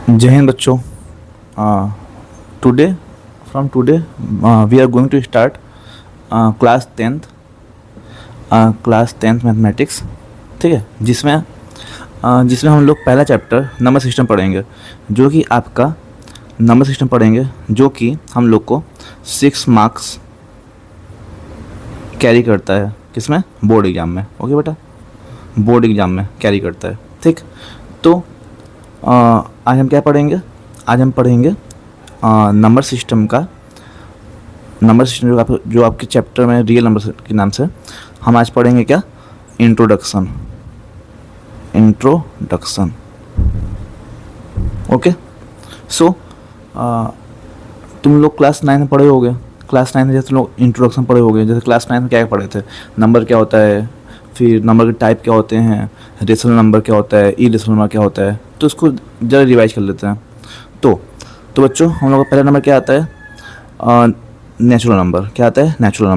जय हिंद बच्चों। Today from today we are going to start class tenth mathematics. ठीक है, जिसमें हम लोग पहला चैप्टर नंबर सिस्टम पढ़ेंगे, जो कि आपका नंबर सिस्टम पढ़ेंगे, जो कि हम लोग को 6 मार्क्स कैरी करता है। किसमें? बोर्ड एग्ज़ाम में। ओके बेटा, बोर्ड एग्ज़ाम में कैरी करता है। ठीक, तो आज हम क्या पढ़ेंगे? आज हम पढ़ेंगे नंबर सिस्टम जो आपके चैप्टर में रियल नंबर के नाम से हम आज पढ़ेंगे क्या? इंट्रोडक्शन। ओके, सो तुम लोग क्लास 9 में पढ़े होगे। क्लास 9 में जैसे तुम लोग इंट्रोडक्शन पढ़े होगे, जैसे क्लास 9 में क्या पढ़े थे? नंबर क्या होता है, फिर नंबर के टाइप क्या होते हैं, रेशनल नंबर क्या होता है, इरेशनल नंबर क्या होता है। तो इसको ज़रा रिवाइज कर लेते हैं। तो बच्चों, हम लोग का पहला नंबर क्या आता है? Natural number. क्या आता है? Natural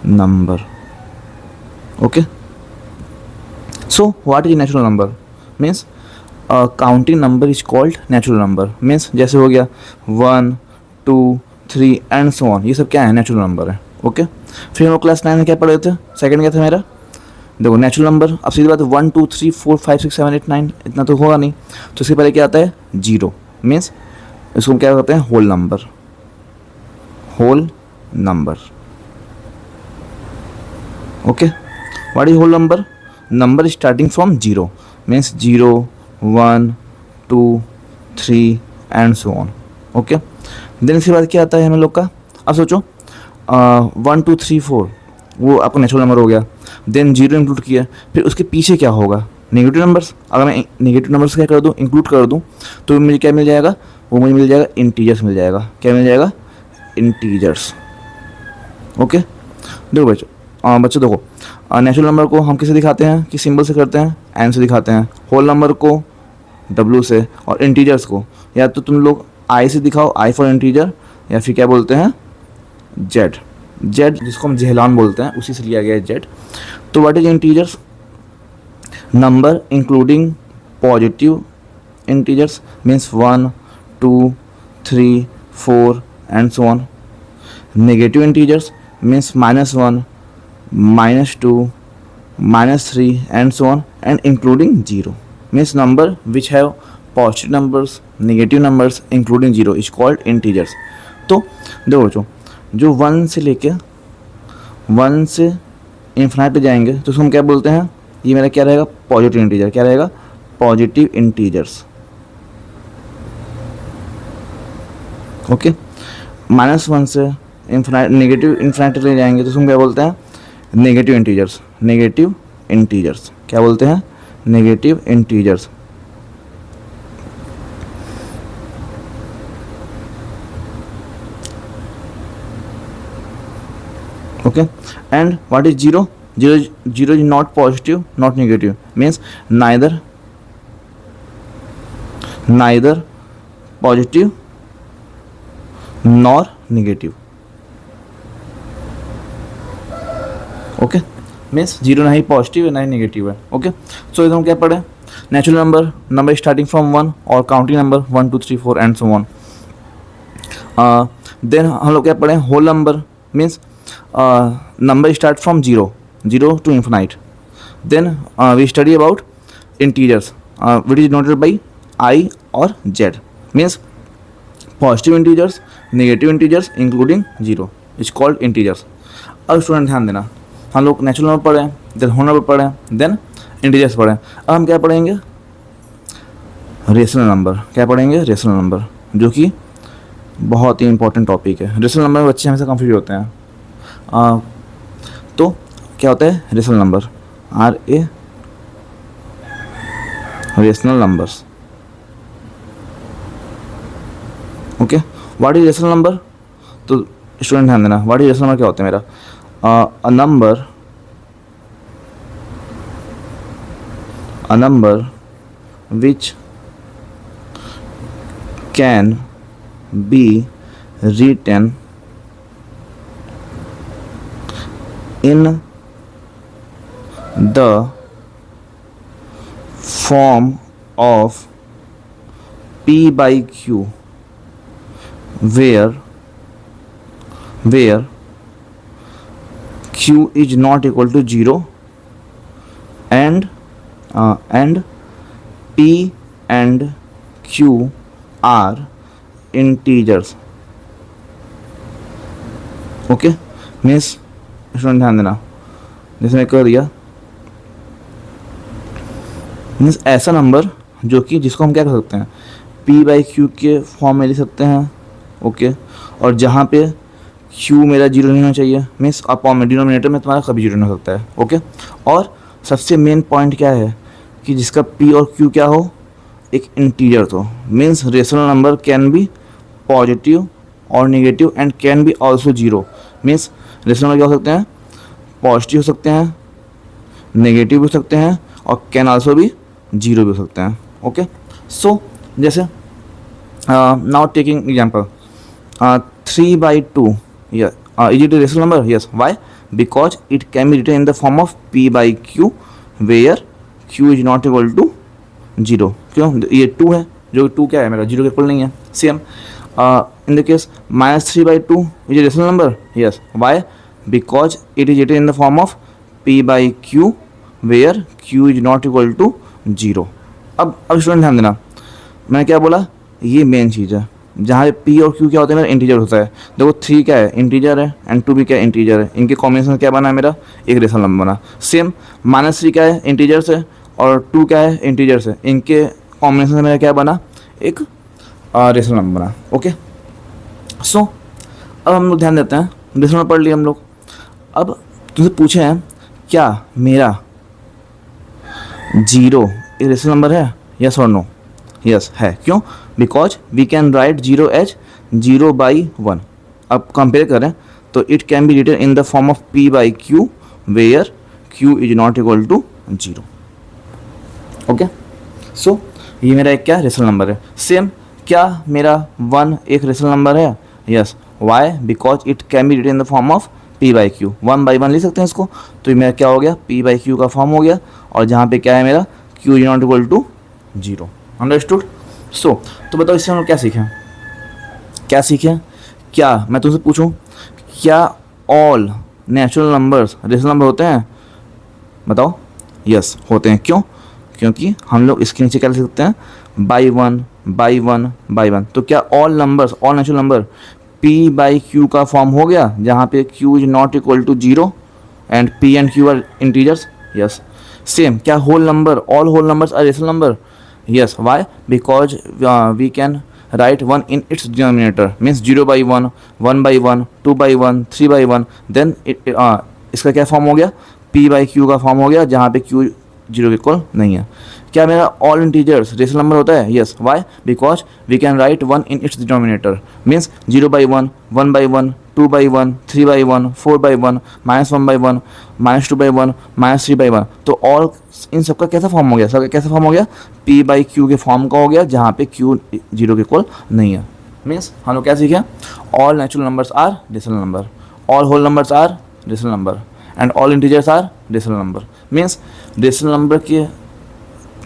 number. Okay, so what is natural number? Means counting number is called natural number. Means जैसे हो गया 1, 2, 3 एंड सो ऑन, ये सब क्या है? नेचुरल नंबर है। ओके, फिर हम लोग क्लास 9 में क्या पढ़े थे? सेकंड क्या था मेरा? देखो, नेचुरल नंबर। अब सीधी बात है, 1, 2, 3, 4, 5, 6, 7, 8, 9 इतना तो होगा नहीं, तो इसके पहले क्या आता है? 0। मीन्स इसको हम क्या कहते हैं? Whole number. Okay, what is whole number? Number starting from 0। Means 0, 1, 2, 3 and so on. Okay, then इसके बाद क्या आता है हम लोग का? अब सोचो, 1, 2, 3, 4 वो आपका नेचुरल नंबर हो गया। देन 0 इंक्लूड किया, फिर उसके पीछे क्या होगा? Negative numbers. अगर मैं नेगेटिव नंबर्स क्या कर दूँ? इंक्लूड कर दूँ, तो मुझे क्या मिल जाएगा? वो मुझे मिल जाएगा इंटीजर्स मिल जाएगा। क्या मिल जाएगा? इंटीजर्स। ओके, देखो बच्चों देखो, नेचुरल नंबर को हम किसे दिखाते हैं? कि सिंबल से करते हैं, एन से दिखाते हैं। होल नंबर को डब्ल्यू से, और इंटीजर्स को या तो तुम लोग आई से दिखाओ, आई फॉर इंटीजर, या फिर क्या बोलते हैं? जेड, जिसको हम जेहलान बोलते हैं, उसी से लिया गया है जेड। तो what is integers? Number including positive integers. Means 1, 2, 3, 4 and so on. Negative integers means -1, -2, -3 and so on, and including 0 means number which have positive numbers, negative numbers including 0 is called integers. तो देखो बच्चों, जो 1 से infinite पे जाएंगे तो उसको हम क्या बोलते हैं? ये मेरा क्या रहेगा? Positive integer. क्या रहेगा? Positive integers. ओके, -1 से इन्फिनाइट, नेगेटिव इन्फिनाइट ले जाएंगे तो उसको क्या बोलते हैं? Negative integers. क्या बोलते हैं? Negative integers. Okay, and what is 0? 0 is not positive, not negative. Means neither positive nor negative. Okay, means 0 ना ही पॉजिटिव है ना ही नेगेटिव है। ओके, सो इधर हम क्या पढ़े? नेचुरल नंबर स्टार्टिंग फ्रॉम 1, और counting number 1, 2, 3, 4 and so on. Then हम लोग क्या पढ़े? Whole number means number start from 0 to infinite. Then we study about integers which is noted by I और Z. Means positive integers, negative integers including 0 is called integers. अब student ध्यान देना, हम लोग नेचुरल नंबर पढ़े, then whole number पढ़े, then integers पढ़े। अब हम क्या पढ़ेंगे? Rational number. क्या पढ़ेंगे? रेशनल नंबर, जो कि बहुत ही इंपॉर्टेंट टॉपिक है। रेशनल नंबर में बच्चे हमेशा कंफ्यूज होते हैं। तो क्या होता है rational number? Rational numbers. Okay, what is rational number? तो स्टूडेंट ध्यान देना, व्हाट इज रेशनल नंबर क्या होता है मेरा? A number which can be written in the form of p by q where q is not equal to 0 and p and q are integers. Okay means student ध्यान देना, जैसे मैं कर दिया, मीन्स ऐसा नंबर जो कि जिसको हम क्या कर सकते हैं p बाई क्यू के फॉर्म में लिख सकते हैं. ओके और जहाँ पे q मेरा जीरो नहीं होना चाहिए, मीन्स अपॉन में डिनोमिनेटर में तुम्हारा कभी जीरो नहीं हो सकता है. ओके और सबसे मेन पॉइंट क्या है कि जिसका p और q क्या हो, एक इंटीजर हो. Means rational number can be positive और negative and can be also zero. Means rational number क्या हो सकते हैं, पॉजिटिव हो सकते हैं, नेगेटिव हो सकते हैं और कैन ऑल्सो भी जीरो भी हो सकते हैं. ओके सो जैसे now taking example 3/2 is it rational number? Yes. Why? Because it can be written in the form of p by q where q is not equal to zero. क्यों? ये 2 है, जो 2 क्या है मेरा, जीरो के equal नहीं है. Same in the case -3/2 is a rational number? Yes. Why? Because it is written in the form of p by q where q is not equal to 0. अब स्टूडेंट ध्यान देना, मैंने क्या बोला, ये मेन चीज़ है जहाँ p और q क्या होता है मेरा, इंटीजर होता है. देखो 3 क्या है, इंटीजर है एंड 2 भी क्या है, इंटीजर है. इनके कॉम्बिनेशन क्या बना है मेरा, एक रेशनल नंबर बना. सेम -3 क्या है, इंटीजर्स है और 2 क्या है, इंटीजर्स है. इनके कॉम्बिनेशन से मेरा क्या बना, एक रेशनल नंबर बना. ओके सो अब हम लोग ध्यान देते हैं, रेशनल नंबर पढ़ लिया हम लोग. अब तुमसे पूछे हैं क्या मेरा 0 एक रेशनल नंबर है, यस और नो? यस है. क्यों? Because we can write 0 as 0/1. अब कंपेयर करें तो it can be written in the form of p by q where q is not equal to 0. Okay so ये मेरा एक क्या रेशनल नंबर है. सेम क्या मेरा 1 एक रेशनल नंबर है? Yes. Why? Because it can be written in the form of p by q. 1/1 लिख सकते हैं इसको, तो ये मेरा क्या हो गया, p बाई क्यू का फॉर्म हो गया. और जहाँ पे क्या है मेरा q is not equal to 0. Understood? So तो बताओ इससे हम लोग क्या सीखें, क्या मैं तुमसे पूछूं क्या all natural numbers rational number होते हैं? बताओ. यस होते हैं. क्यों? क्योंकि हम लोग इसके नीचे क्या लिख सकते हैं, बाई वन. तो क्या all numbers, all natural number p by q का फॉर्म हो गया जहाँ पे q is not equal to 0 and p and q are integers? Yes. Same क्या whole number, all whole numbers are rational number? Yes. Why? Because we can write 1 in its denominator, means 0/1, 1/1, 2/1, 3/1. Then इसका क्या form हो गया, p by q का form हो गया जहाँ पे q 0 के इक्वल नहीं है. क्या मेरा ऑल इंटीजर्स रेशनल नंबर होता है? Yes. Why? Because we can write 1 in its denominator, means 0/1, 1/1, 2/1, 3/1, 4/1, -1/1, -2/1, -3/1. तो ऑल इन सबका कैसा फॉर्म हो गया, सबका कैसा फॉर्म हो गया, p बाई क्यू के फॉर्म का हो गया जहाँ पे q 0 के इक्वल नहीं है. मीन्स हम लोग क्या सीखे, all natural numbers are rational number, all whole numbers are rational number and all integers are rational number. Means rational number के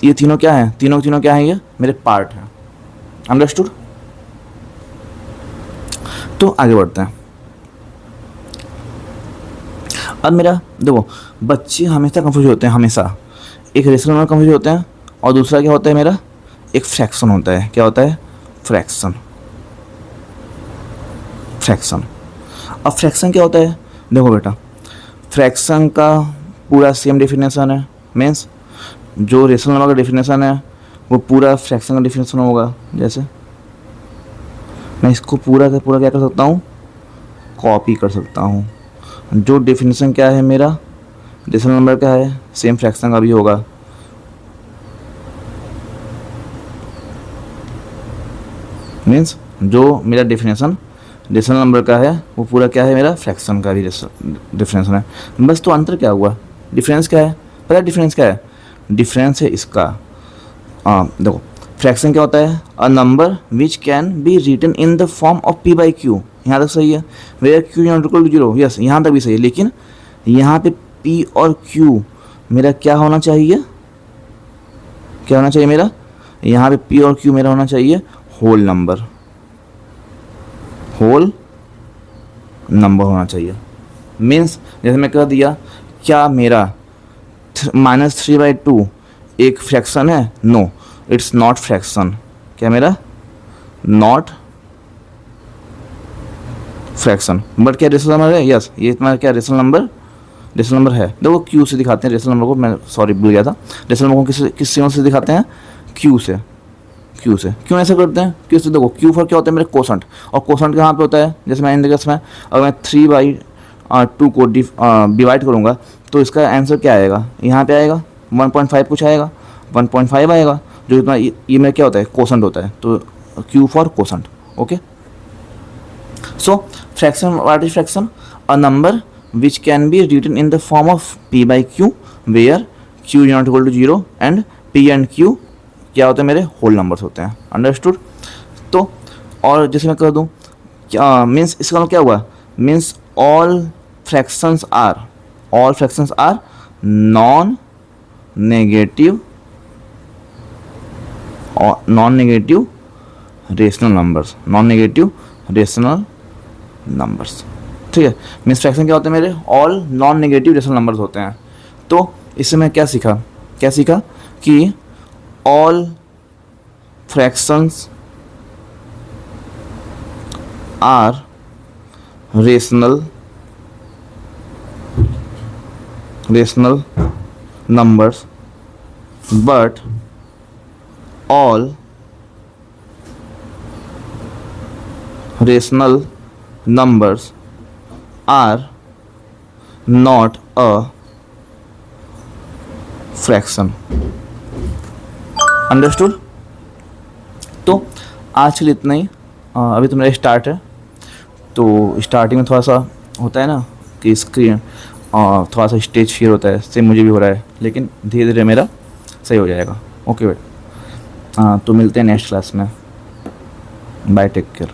ये तीनों क्या हैं, तीनों क्या हैं, ये मेरे पार्ट हैं. अंडरस्टूड? तो आगे बढ़ते हैं. अब मेरा देखो, बच्चे हमेशा कंफ्यूज होते हैं, हमेशा एक रेशनल नंबर कंफ्यूज होते हैं और दूसरा क्या होता है मेरा, एक फ्रैक्शन होता है. क्या होता है? फ्रैक्शन. अब फ्रैक्शन क्या होता है? देखो बेटा, फ्रैक्शन का पूरा सेम डेफिनेशन है. मीन्स जो रेशनल नंबर का डेफिनेशन है वो पूरा फ्रैक्शन का डेफिनेशन होगा. जैसे मैं इसको पूरा का पूरा क्या कर सकता हूँ, कॉपी कर सकता हूँ. जो डेफिनेशन क्या है मेरा रेशनल नंबर का है, सेम फ्रैक्शन का भी होगा. मीन्स जो मेरा डेफिनेशन रेशनल नंबर का है वो पूरा क्या है मेरा फ्रैक्शन का भी डिफरेंस है. बस तो अंतर क्या हुआ, डिफरेंस क्या है, पता डिफरेंस क्या है, डिफरेंस है इसका. देखो फ्रैक्शन क्या होता है, a number which can be written in the form of p by q. यहाँ तक सही है, where q not equal to 0. Yes यहाँ तक भी सही है, लेकिन यहाँ पे p और q मेरा क्या होना चाहिए, क्या होना चाहिए मेरा, यहाँ पे पी और क्यू मेरा होना चाहिए होल नंबर, होल नंबर होना चाहिए। मीन्स जैसे मैं कह दिया, क्या मेरा -3/2 एक फ्रैक्शन है? No, it's not fraction. क्या मेरा नॉट फ्रैक्शन, बट क्या रेशनल नंबर है? यस, ये तुम्हारा क्या रेशनल नंबर है। देखो क्यू से दिखाते हैं रेशनल नंबर को, मैं सॉरी भूल गया था। रेशनल नंबर को किस सिंबल से दिखाते हैं? क्यू से। क्यों ऐसा करते हैं? क्यू से। देखो क्यू फॉर क्या होता है मेरे कोसेंट, और कोसेंट कहाँ पे होता है? जैसे मैंने देखा इसमें, अगर मैं 3/2 को डिवाइड करूँगा तो इसका आंसर क्या आएगा? यहाँ पे आएगा 1.5 कुछ आएगा, 1.5 आएगा, जो इतना ये मेरा क्या होता है? कोसेंट होता है। तो Q for quotient. Okay, so fraction, what is fraction? A number which can be written in the form of p by q where q is not equal to 0 and p and q क्या होते हैं मेरे? Whole numbers होते हैं। Understood? तो और जैसे मैं कह दूँ क्या मीन्स, इसका मतलब क्या हुआ? Means all fractions are non negative rational numbers. ठीक है, मीन्स फ्रैक्शन क्या होते हैं मेरे? All non negative rational numbers होते हैं। तो इससे मैं क्या सीखा कि all fractions are rational numbers but all rational numbers are not a fraction। Understood? तो आज के लिए इतना ही। अभी तो मेरा स्टार्ट है, तो स्टार्टिंग में थोड़ा सा होता है ना कि स्क्रीन थोड़ा सा स्टेज फियर होता है, सेम मुझे भी हो रहा है, लेकिन धीरे धीरे मेरा सही हो जाएगा। ओके भाई, तो मिलते हैं नेक्स्ट क्लास में। Bye, take care.